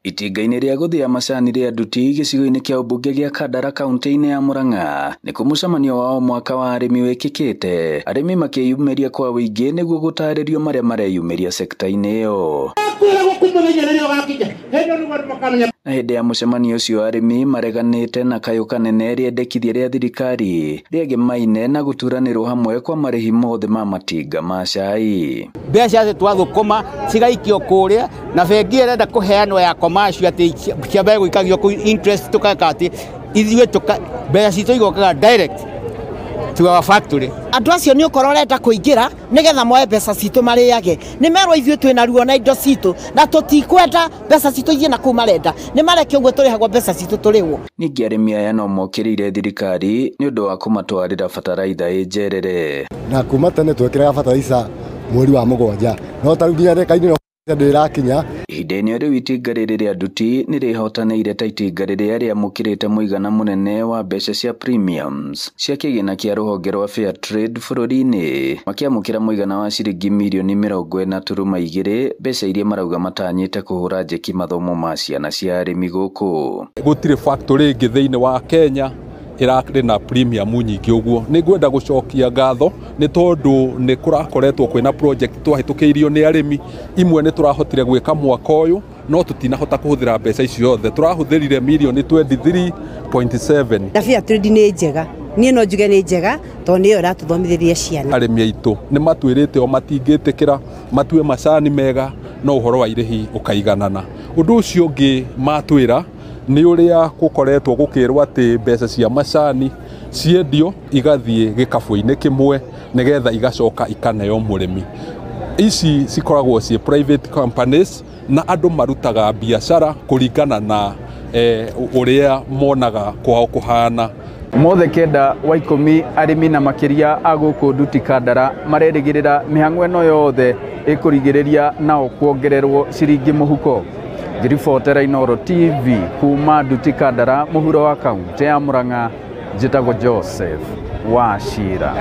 Itinga-inĩ rĩa gũthĩa macani rĩa Nduti gĩcigo-inĩ kĩa ũmbunge gĩa Kandara kaunti-inĩ ya Murang'a nĩ kũmũcemanio wa mwaka wa arĩmi wĩkĩkĩte, arĩmi makĩyumĩria kwa wĩingĩ nĩguo gũtarĩrio marĩa mareyumĩria sekta-inĩ ĩyo. Na hĩndĩ ya mũcemanio ũcio arĩmi mareganĩte na kayũ kanene rĩendekithia rĩa thirikari rĩgiĩ maine na gũturanĩrwo hamwe kwa marĩhi mothe ma matinga ma cai. Mbeca twathũkũma cigaikio kũrĩa na bengi ĩrenda kũheanwo ya commercial atĩ ciambe gũikagio kũ interest tukaka atĩ ithuĩ mbeca citũ igokaga direct to our factory. Andũ acio nĩ ũkorwo renda kũingĩra nĩgetha moe mbeca citũ marĩage. Nĩ merwo ithuĩ twĩna ruo na indo citũ na tũtikwenda mbeca citũ ithiĩ na kũu marenda. Nĩ mareke ũguo tũrĩhagwo mbeca citũ tũrĩhwo. Ningĩ arĩmi aya no mokĩrĩire thirikari nĩ ũndũ wa kũmatwarĩra bataraitha njerere. Na kuma tene twekĩraga bataraitha mweri wa mũgwanja no tarĩu nginya reka-inĩ ndĩrakinya. Ihinda-inĩ rĩu itinga rĩrĩ rĩa Nduti nĩ rĩhotanĩire ta itinga rĩrĩa rĩamũkĩrĩte mũigana mũnene wa mbeca cia premiums cia kĩgĩna kĩa rũhonge rwa Fair Trade bũrũri-inĩ, makĩamũkĩra mũigana wa ciringi mirioni 40.2, mbeca iria marauga matanyĩte kũhũra njeki mathomo ma ciana cia arĩmi gũkũ. Gũtirĩ factory ĩngĩ thĩinĩ wa Kenya ĩrakĩrĩ na premium nyingĩ ũguo. Nĩ ngwenda gũcokia ngatho nĩ tondũ nĩ kũrakoretwo kwĩna project twahĩtũkĩirio nĩ arĩmi, imwe nĩ tũrahotire gwĩka mwaka ũyũ no tũtinahota kũhũthĩra mbeca icio othe. Tũrahũthĩrire mirioni 23.7. Fair Trade nĩ njega, niĩ no njuge nĩ njega tondũ nĩyo ĩratũthomithĩria ciana. Arĩmi aitũ nĩ matwĩrĩte o matingĩtĩkĩra matue macani mega no ũhoro wa irĩhi ũkaiganana. Ũndũ ũcio ũngĩ matwĩra nĩ ũrĩa gũkoretwo gũkĩrwo atĩ mbeca cia macani ciendio igathiĩ gĩkabũ-inĩ kĩmwe nĩgetha igacoka ikaneo mũrĩmi. Ici cikoragwo ciĩ private companies na andũ marutaga biacara kũringana na ũrĩa monaga kwao kũhana. Mothe kenda wa 10 arĩmi na makĩria a gũkũ Nduti Kandara marerĩgĩrĩra mĩhang'o ĩno yothe ĩkũrigĩrĩria nao kuongererwo ciringi mũhuko. Ngĩribotera Inooro TV kuma Nduti Kandara mũhuro wa kaunti ya Murang'a, njĩtagwo Joseph Wachira.